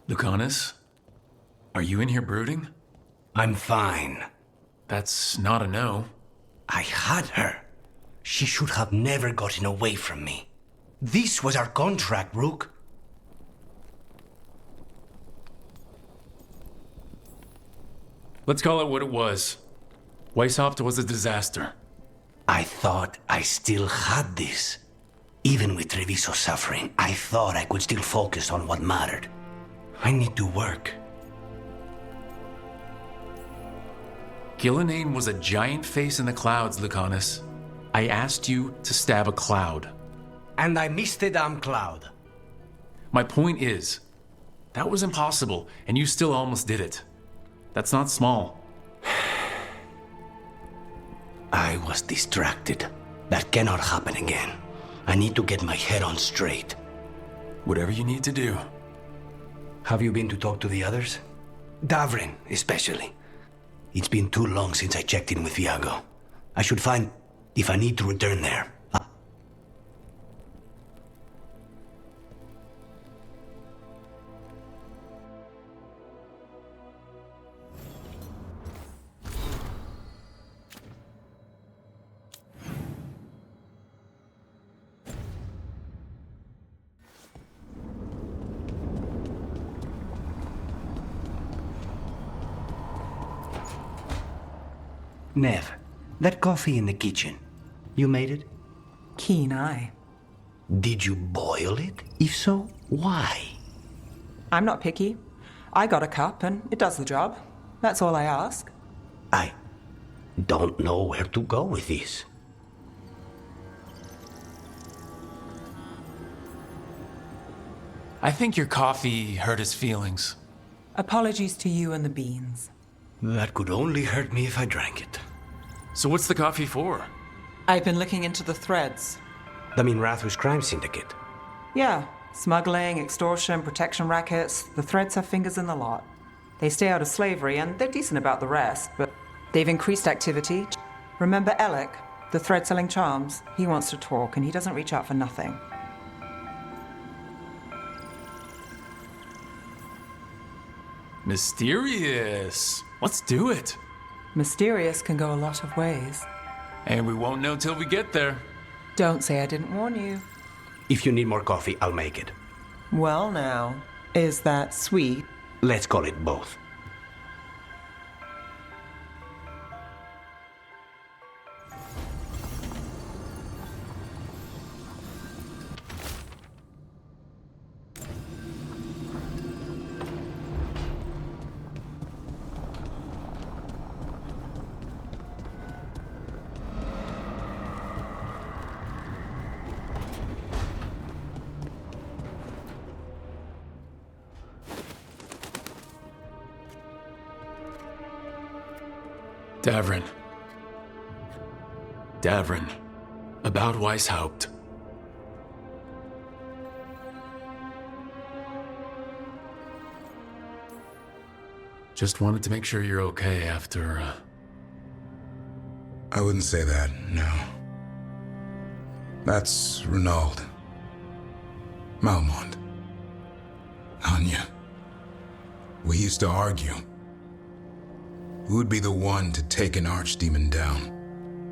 Lucanus, are you in here brooding? I'm fine. That's not a no. I had her. She should have never gotten away from me. This was our contract, Rook. Let's call it what it was. Weishaupt was a disaster. I thought I still had this. Even with Treviso suffering, I thought I could still focus on what mattered. I need to work. Gillenane was a giant face in the clouds, Lucanus. I asked you to stab a cloud. And I missed the damn cloud. My point is, that was impossible, and you still almost did it. That's not small. I was distracted. That cannot happen again. I need to get my head on straight. Whatever you need to do. Have you been to talk to the others? Davrin, especially. It's been too long since I checked in with Viago. I should find if I need to return there. Nev, that coffee in the kitchen, you made it? Keen eye. Did you boil it? If so, why? I'm not picky. I got a cup and it does the job. That's all I ask. I don't know where to go with this. I think your coffee hurt his feelings. Apologies to you and the beans. That could only hurt me if I drank it. So what's the coffee for? I've been looking into the threads. The Minrathus crime syndicate. Yeah, smuggling, extortion, protection rackets. The threads have fingers in the lot. They stay out of slavery and they're decent about the rest, but they've increased activity. Remember Alec, the thread-selling charms? He wants to talk and he doesn't reach out for nothing. Mysterious. Let's do it. Mysterious can go a lot of ways. And we won't know till we get there. Don't say I didn't warn you. If you need more coffee, I'll make it. Well now, is that sweet? Let's call it both. Davrin. Davrin. About Weishaupt. Just wanted to make sure you're okay after, I wouldn't say that, no. That's Renaud. Malmont. Anya. We used to argue. Who would be the one to take an archdemon down?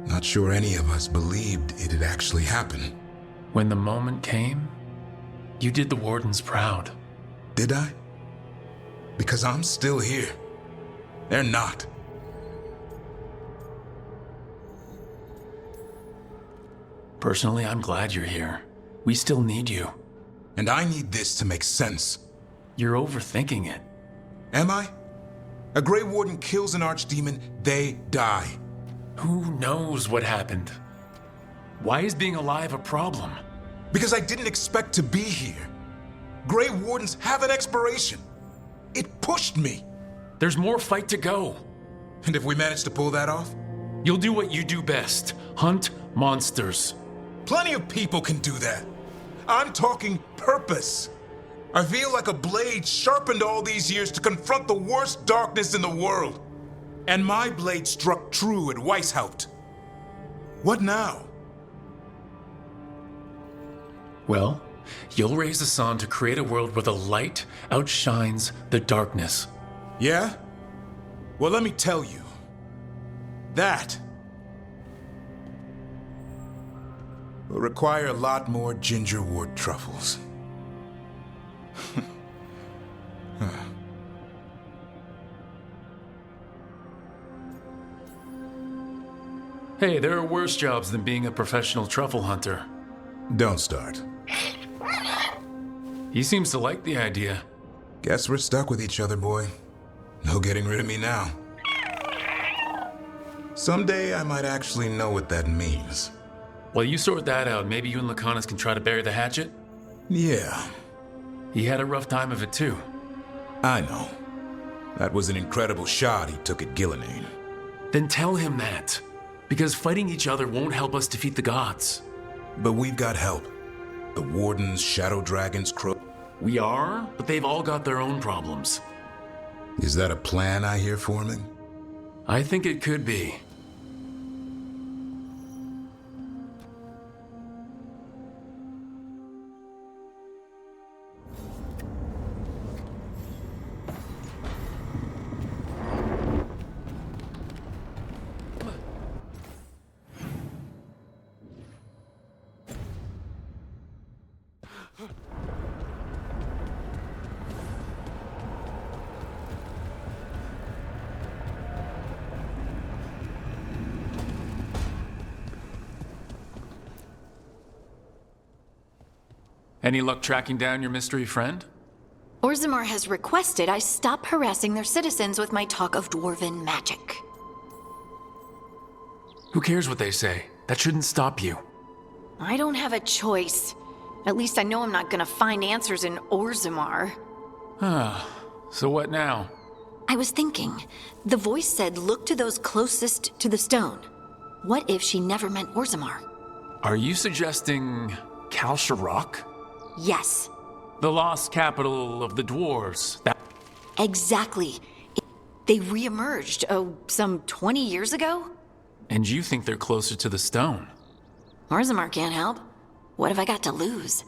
Not sure any of us believed it had actually happened. When the moment came, you did the Wardens proud. Did I? Because I'm still here. They're not. Personally, I'm glad you're here. We still need you. And I need this to make sense. You're overthinking it. Am I? A Grey Warden kills an archdemon, they die. Who knows what happened? Why is being alive a problem? Because I didn't expect to be here. Grey Wardens have an expiration. It pushed me. There's more fight to go. And if we manage to pull that off? You'll do what you do best. Hunt monsters. Plenty of people can do that. I'm talking purpose. I feel like a blade sharpened all these years to confront the worst darkness in the world. And my blade struck true at Weishaupt. What now? Well, You'll raise the sun to create a world where the light outshines the darkness. Yeah? Well, let me tell you. That will require a lot more gingerwort truffles. Hey, there are worse jobs than being a professional truffle hunter. Don't start. He seems to like the idea. Guess we're stuck with each other, boy. No getting rid of me now. Someday I might actually know what that means. While you sort that out, maybe you and Lacanis can try to bury the hatchet? Yeah, He had a rough time of it too. I know. That was an incredible shot he took at Gillinane. Then tell him that. Because fighting each other won't help us defeat the gods. But we've got help. The Wardens, Shadow Dragons, Crow... We are, but they've all got their own problems. Is that a plan I hear forming? I think it could be. Any luck tracking down your mystery friend? Orzammar has requested I stop harassing their citizens with my talk of dwarven magic. Who cares what they say? That shouldn't stop you. I don't have a choice. At least I know I'm not gonna find answers in Orzammar. So what now? I was thinking, the voice said look to those closest to the stone. What if she never meant Orzammar? Are you suggesting Kalsharok? Yes. The lost capital of the dwarves. That Exactly. They re-emerged, some 20 years ago? And you think they're closer to the stone? Orzammar can't help. What have I got to lose?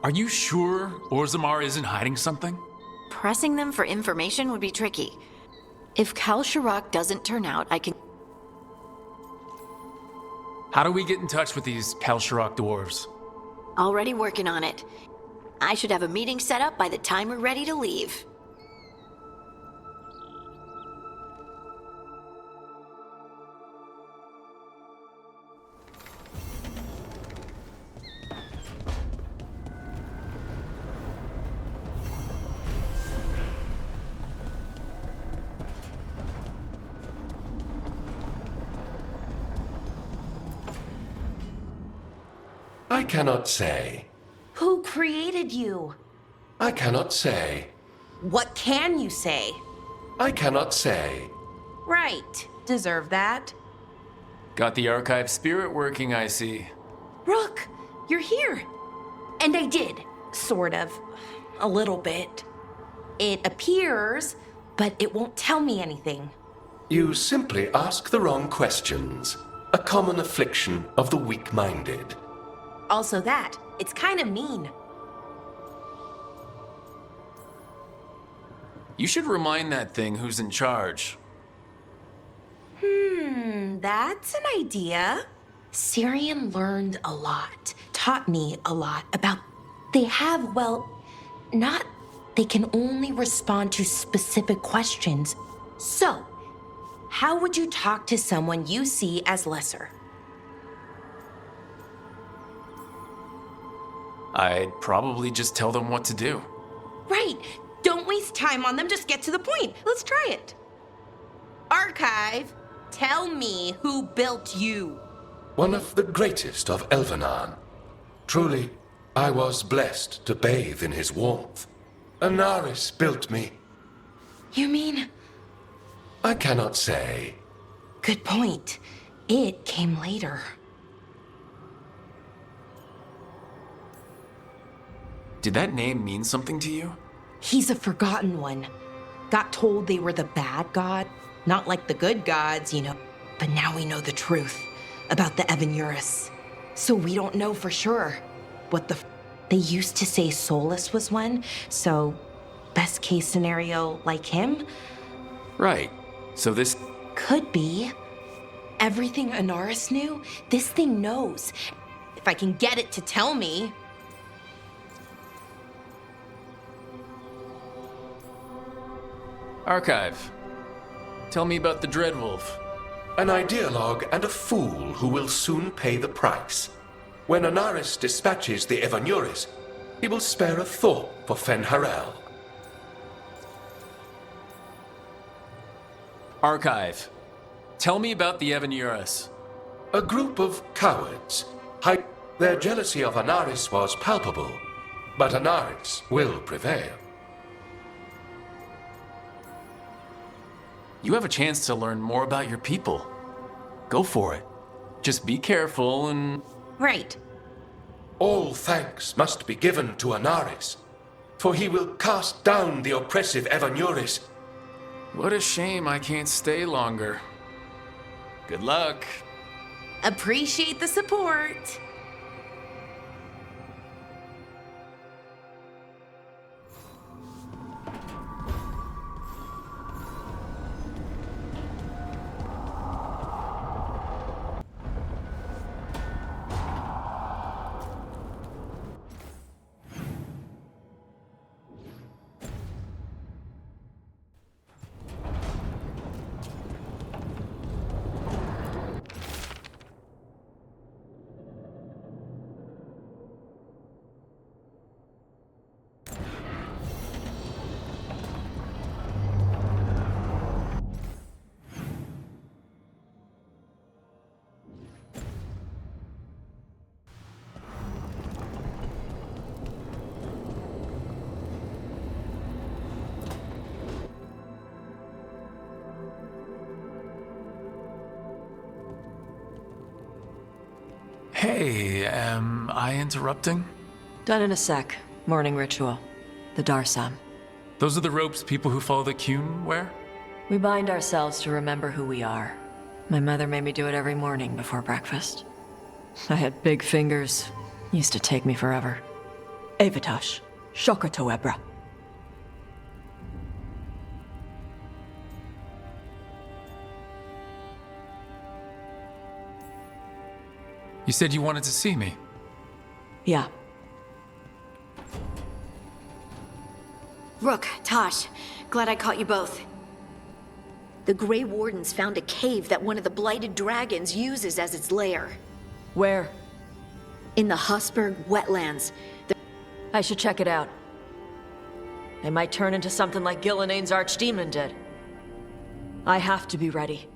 Are you sure Orzammar isn't hiding something? Pressing them for information would be tricky. If Kalsharok doesn't turn out, I can... How do we get in touch with these Kalsharok dwarves? Already working on it. I should have a meeting set up by the time we're ready to leave. I cannot say. Who created you? I cannot say. What can you say? I cannot say. Right. Deserve that. Got the archive spirit working, I see. Rook, you're here. And I did. Sort of. A little bit. It appears, but it won't tell me anything. You simply ask the wrong questions. A common affliction of the weak-minded. Also that, it's kind of mean. You should remind that thing who's in charge. That's an idea. Syrian learned a lot, taught me a lot about... They have, well, not... They can only respond to specific questions. So, how would you talk to someone you see as lesser? I'd probably just tell them what to do. Right. Don't waste time on them, just get to the point. Let's try it. Archive, tell me who built you. One of the greatest of Elvenan. Truly, I was blessed to bathe in his warmth. Anaris built me. You mean? I cannot say. Good point. It came later. Did that name mean something to you? He's a forgotten one. Got told they were the bad god, not like the good gods, you know. But now we know the truth. about the Evan-Urus. So we don't know for sure what the They used to say Solus was one, so best case scenario like him? Right. So this... Could be. Everything Anaris knew, this thing knows. If I can get it to tell me. Archive. Tell me about the Dreadwolf. An ideologue and a fool who will soon pay the price. When Anaris dispatches the Evan-Urus, he will spare a thought for Fen-Harel. Archive. Tell me about the Evan-Urus. A group of cowards. Their jealousy of Anaris was palpable, but Anaris will prevail. You have a chance to learn more about your people. Go for it. Just be careful and... Right. All thanks must be given to Anaris, for he will cast down the oppressive Evan-Urus. What a shame I can't stay longer. Good luck. Appreciate the support. Hey, am I interrupting? Done in a sec. Morning ritual. The Darsam. Those are the ropes people who follow the Qun wear? We bind ourselves to remember who we are. My mother made me do it every morning before breakfast. I had big fingers. Used to take me forever. Evitash. Shokratoebra. You said you wanted to see me. Yeah. Rook, Tosh, glad I caught you both. The Grey Wardens found a cave that one of the Blighted Dragons uses as its lair. Where? In the Husberg wetlands. I should check it out. They might turn into something like Gillenane's archdemon did. I have to be ready.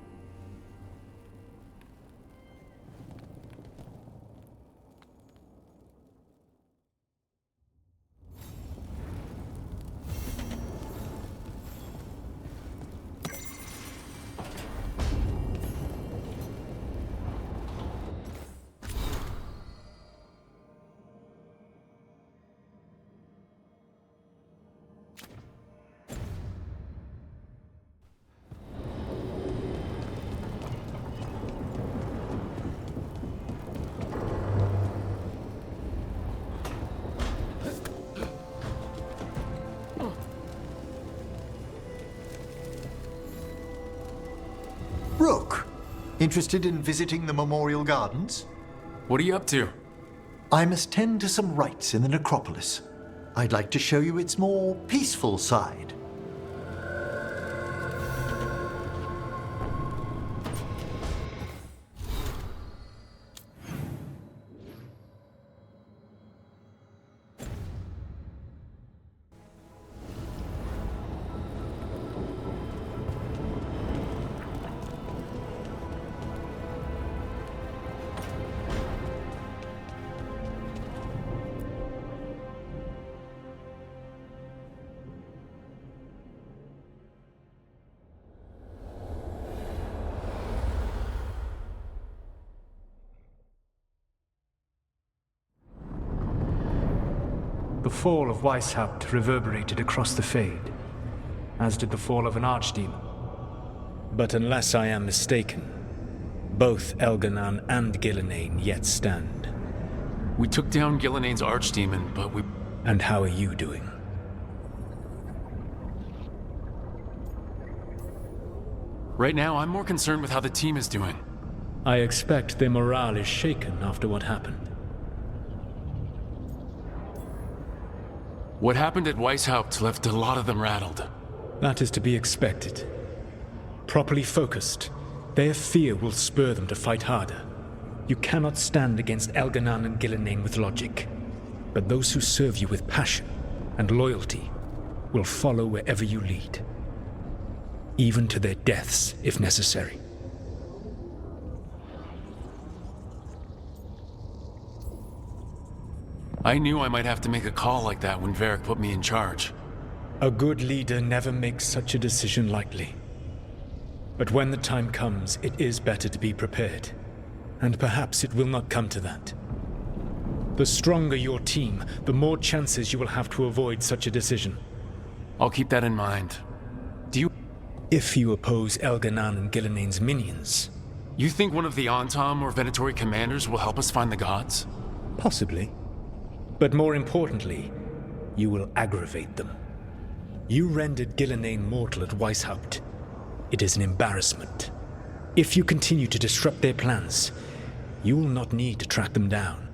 Rook, interested in visiting the Memorial Gardens? What are you up to? I must tend to some rites in the necropolis. I'd like to show you its more peaceful side. The fall of Weishaupt reverberated across the Fade, as did the fall of an archdemon. But unless I am mistaken, Both Elganan and Gillenane yet stand. We took down Gillenane's archdemon, but we... And how are you doing? Right now, I'm more concerned with how the team is doing. I expect their morale is shaken after what happened. What happened at Weishaupt left a lot of them rattled. That is to be expected. Properly focused, their fear will spur them to fight harder. You cannot stand against Elganan and Gillenane with logic. But those who serve you with passion and loyalty will follow wherever you lead. Even to their deaths, if necessary. I knew I might have to make a call like that when Varric put me in charge. A good leader never makes such a decision lightly. But when the time comes, it is better to be prepared. And perhaps it will not come to that. The stronger your team, the more chances you will have to avoid such a decision. I'll keep that in mind. Do you... If you oppose Elganan and Gillenane's minions... You think one of the Antom or Venatori commanders will help us find the gods? Possibly. But more importantly, you will aggravate them. You rendered Gillenane mortal at Weishaupt. It is an embarrassment. If you continue to disrupt their plans, you will not need to track them down.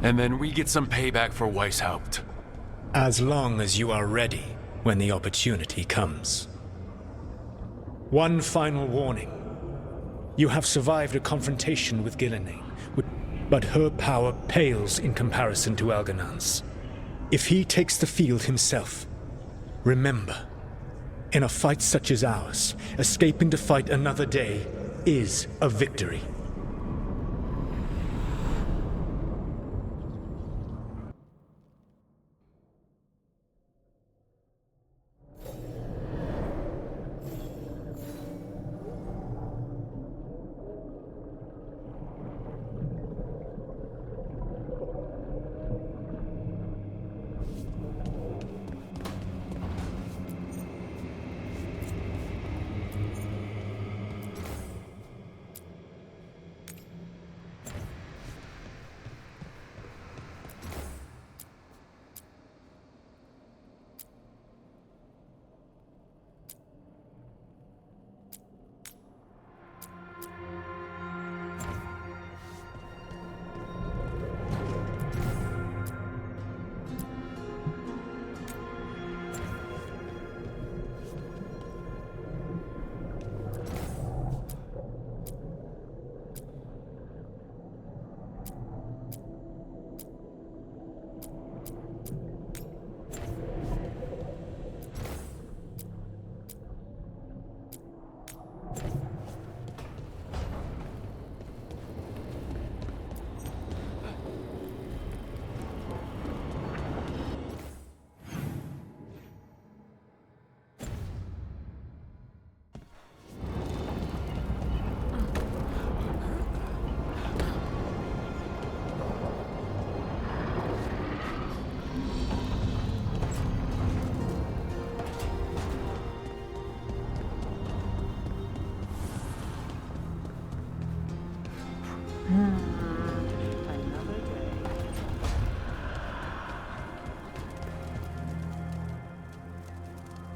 And then we get some payback for Weishaupt. As long as you are ready when the opportunity comes. One final warning. You have survived a confrontation with Gillenane, but her power pales in comparison to Elganan's. If he takes the field himself, remember, in a fight such as ours, escaping to fight another day is a victory.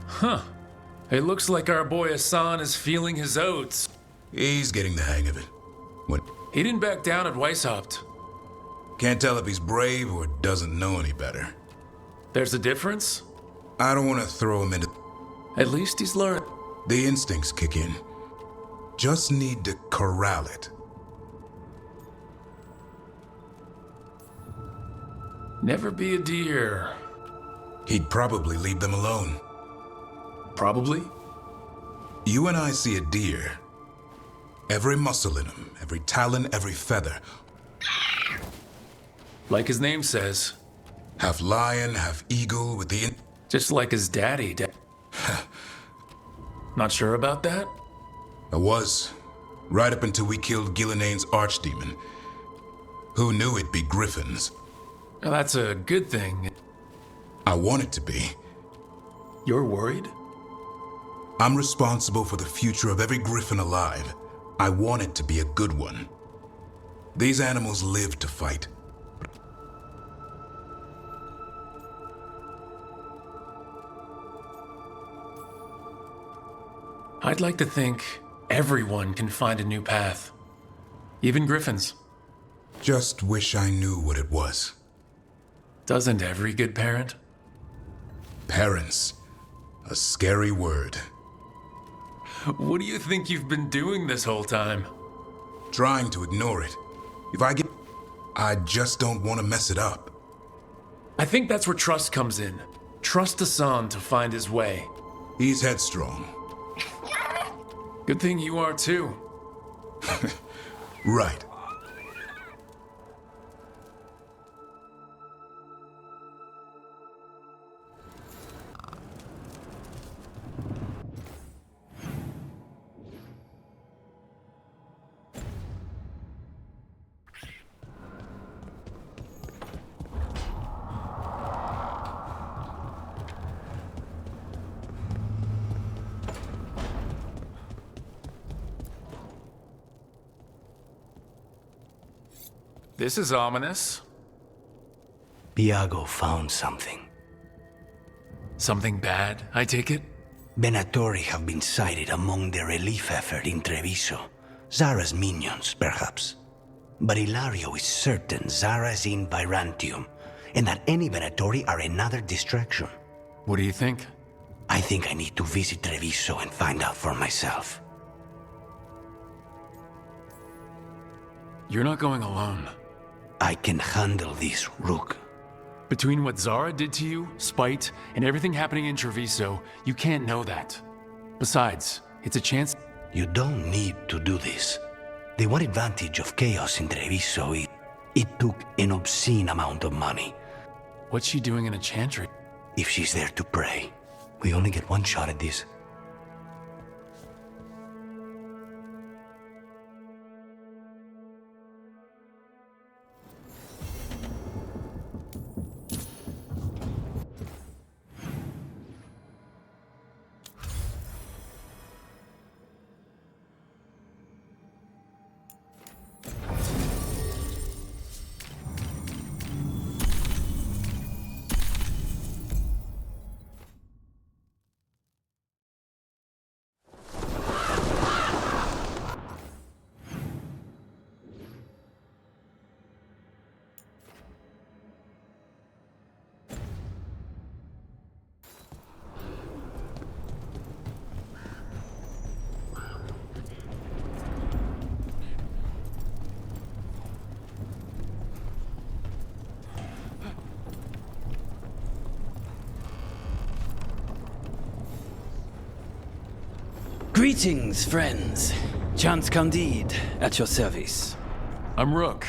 Huh. It looks like our boy Hassan is feeling his oats. He's getting the hang of it. What? He didn't back down at Weishaupt. Can't tell if he's brave or doesn't know any better. There's a difference? I don't want to throw him into... At least he's learned. The instincts kick in. Just need to corral it. Never be a deer. He'd probably leave them alone. Probably? You and I see a deer. Every muscle in him, every talon, every feather. Like his name says. Half lion, half eagle with the... Just like his daddy. Not sure about that? I was. Right up until we killed Gillenane's archdemon. Who knew it'd be griffins? Well, that's a good thing. I want it to be. You're worried? I'm responsible for the future of every griffin alive. I want it to be a good one. These animals live to fight. I'd like to think everyone can find a new path. Even griffins. Just wish I knew what it was. Doesn't every good parent? Parents. A scary word. What do you think you've been doing this whole time? Trying to ignore it. If I just don't want to mess it up. I think that's where trust comes in. Trust Hassan to find his way. He's headstrong. Good thing you are too. Right. This is ominous. Viago found something. Something bad, I take it? Venatori have been sighted among the relief effort in Treviso. Zara's minions, perhaps. But Ilario is certain Zara is in Byrantium, and that any Venatori are another distraction. What do you think? I think I need to visit Treviso and find out for myself. You're not going alone. I can handle this, Rook. Between what Zara did to you, spite, and everything happening in Treviso, you can't know that. Besides, it's a chance. You don't need to do this. The one advantage of chaos in Treviso is it took an obscene amount of money. What's she doing in a chantry? If she's there to pray, we only get one shot at this. Greetings, friends. Chance Candide, at your service. I'm Rook.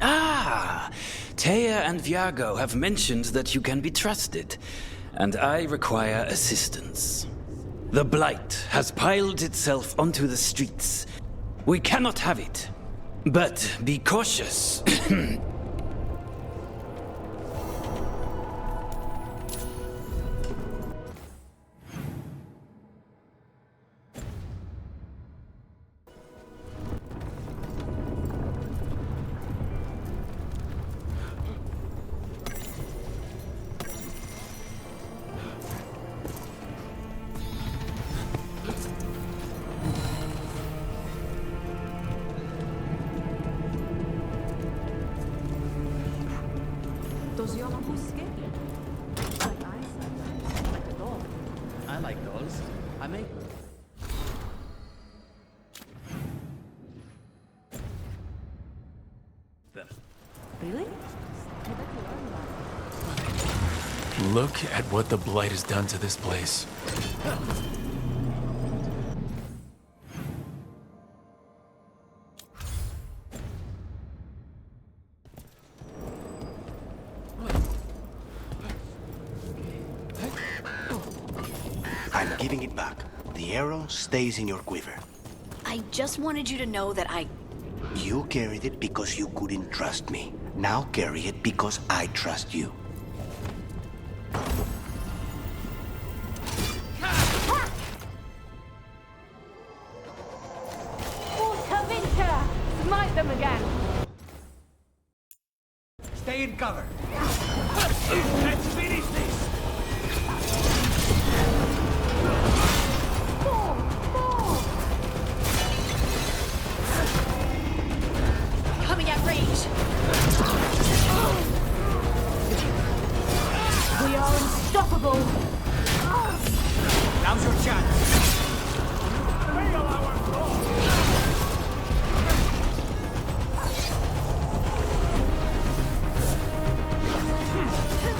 Ah! Taya and Viago have mentioned that you can be trusted, and I require assistance. The Blight has piled itself onto the streets. We cannot have it. But be cautious. I like those. I make... them. Really? Look at what the Blight has done to this place. I'm giving it back. The arrow stays in your quiver. I just wanted you to know that You carried it because you couldn't trust me. Now carry it because I trust you. Let's finish this! Coming at range. We are unstoppable. Now's your chance.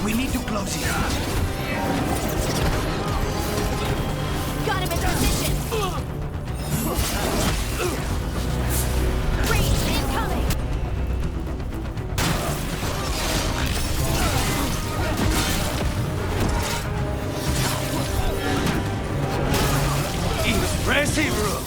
We need to close it. Got him in position. Range incoming. Impressive, Rook.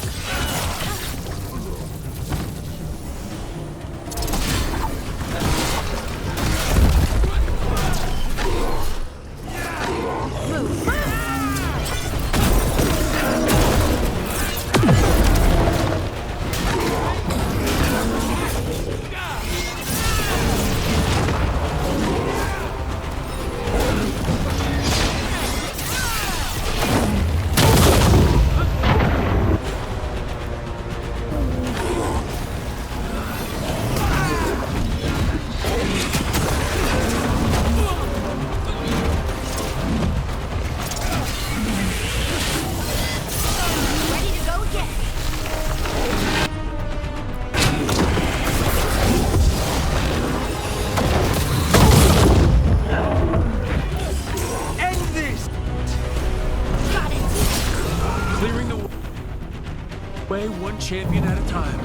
Ready to go again. End this! Got it. Clearing the way one champion at a time.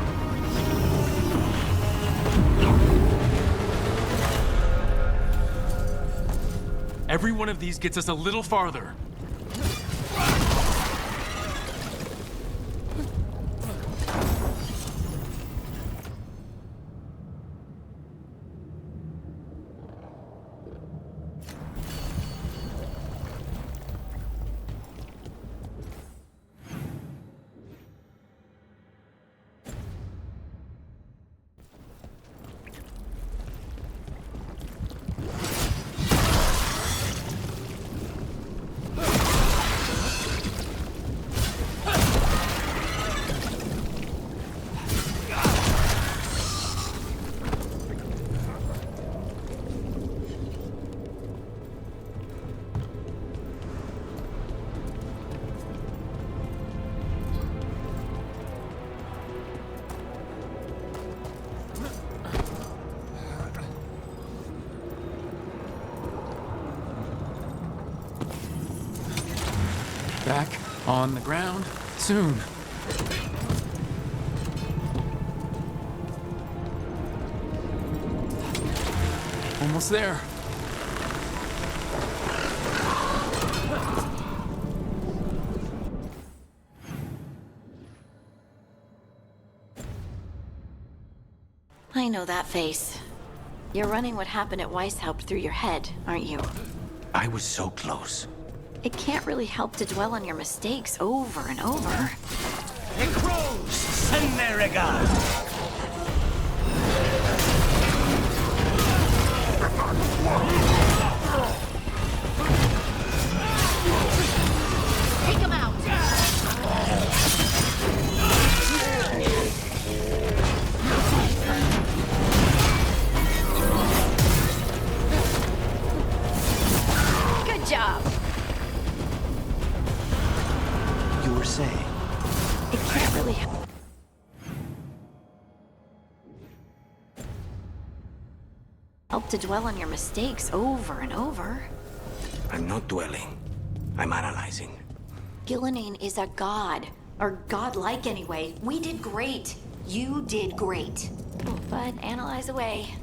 Every one of these gets us a little farther. Back on the ground soon. Almost there. I know that face. You're running what happened at Weishaupt through your head, aren't you? I was so close. It can't really help to dwell on your mistakes over and over. The crows send their regards. Take him out! Good job! You were saying? It can't really help to dwell on your mistakes over and over. I'm not dwelling. I'm analyzing. Gillenane is a god. Or godlike anyway. We did great. You did great. But analyze away,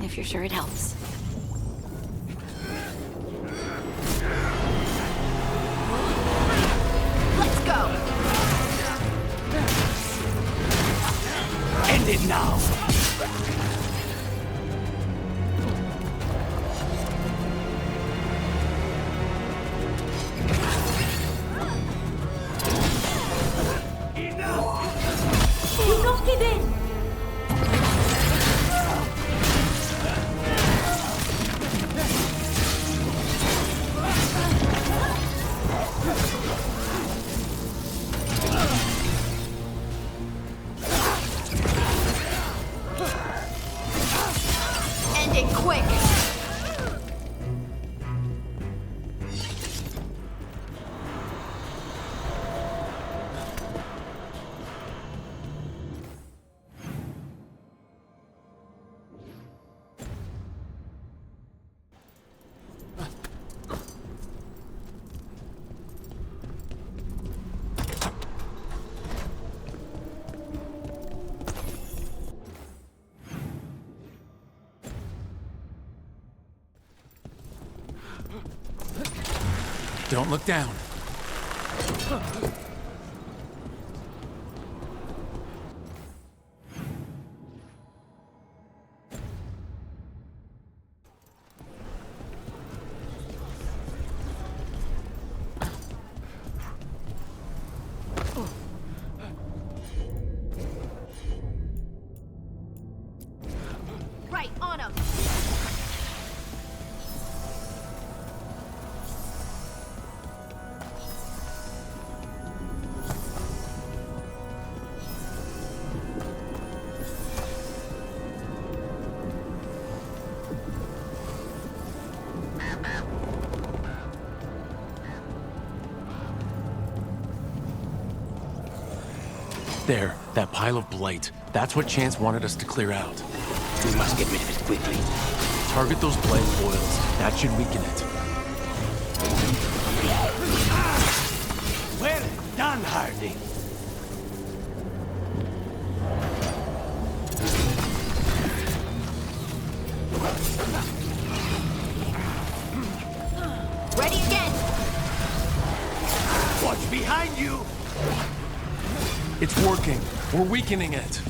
if you're sure it helps. Let's go! End it now! Do not give in! Don't look down. Right, on him. There, that pile of blight. That's what Chance wanted us to clear out. We must get rid of it quickly. Target those blight boils. That should weaken it. Well done, Hardy. Ready again. Watch behind you. It's working. We're weakening it.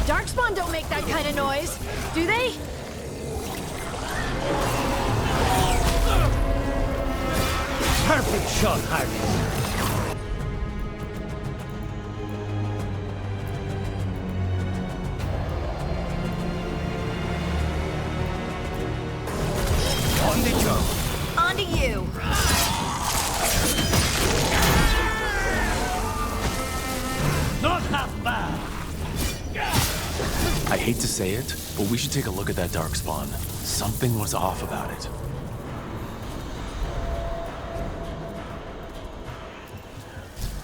Darkspawn don't make that kind of noise, do they? Perfect shot, Hardy. On the job. On to you. Not half bad. I hate to say it, but we should take a look at that darkspawn. Something was off about it.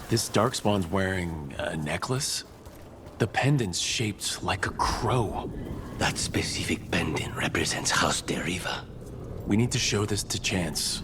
This darkspawn's wearing a necklace? The pendant's shaped like a crow. That specific pendant represents House Deriva. We need to show this to Chance.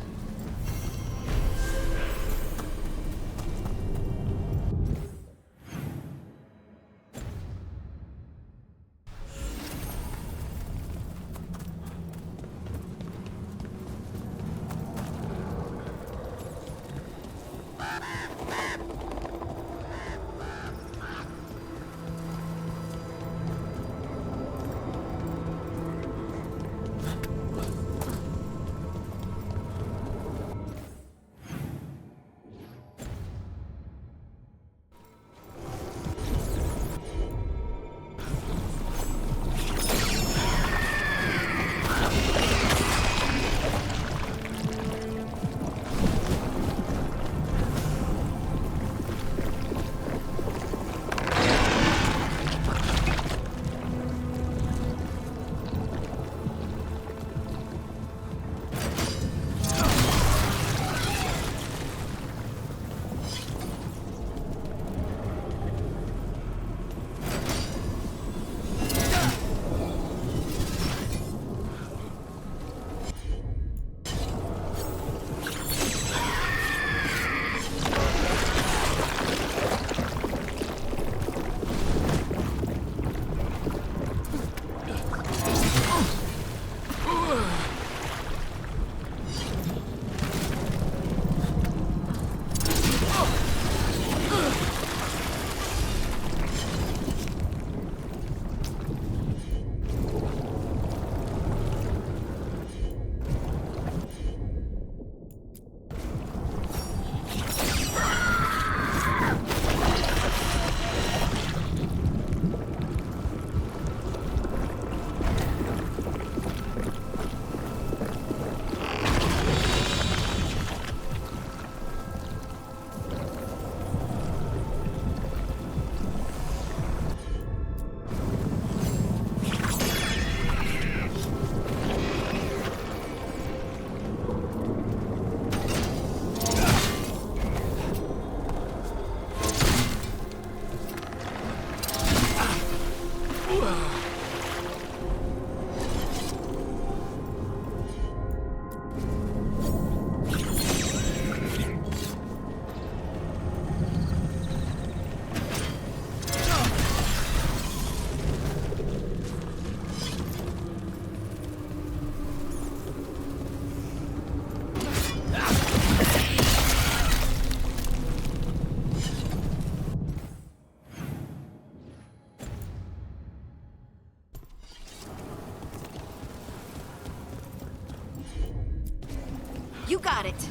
You got it.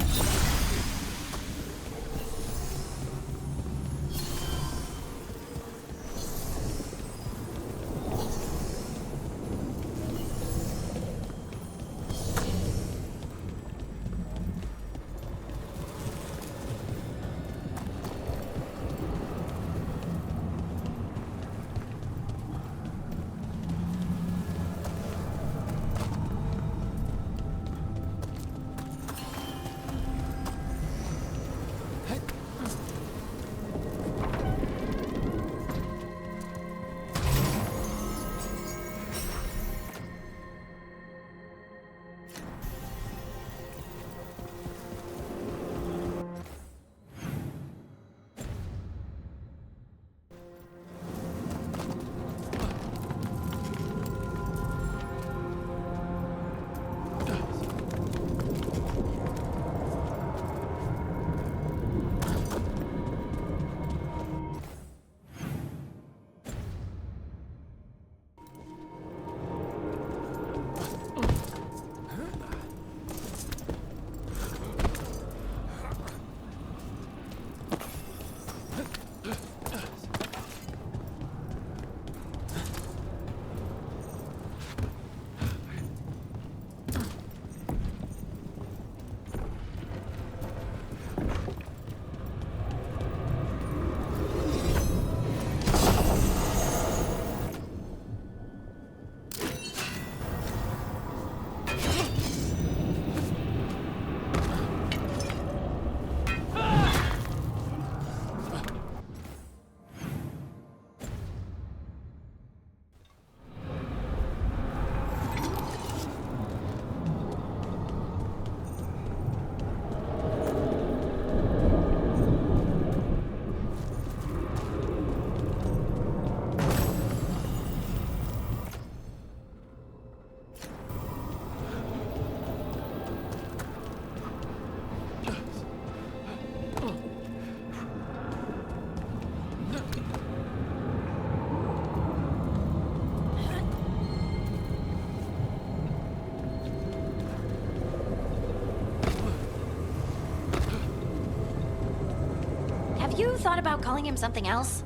Have you thought about calling him something else?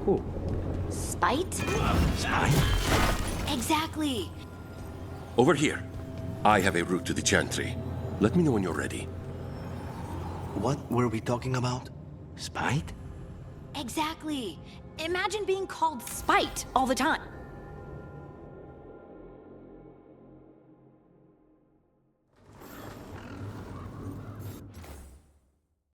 Who? Spite? Spite? Exactly. Over here. I have a route to the Chantry. Let me know when you're ready. What were we talking about? Spite? Exactly. Imagine being called Spite all the time.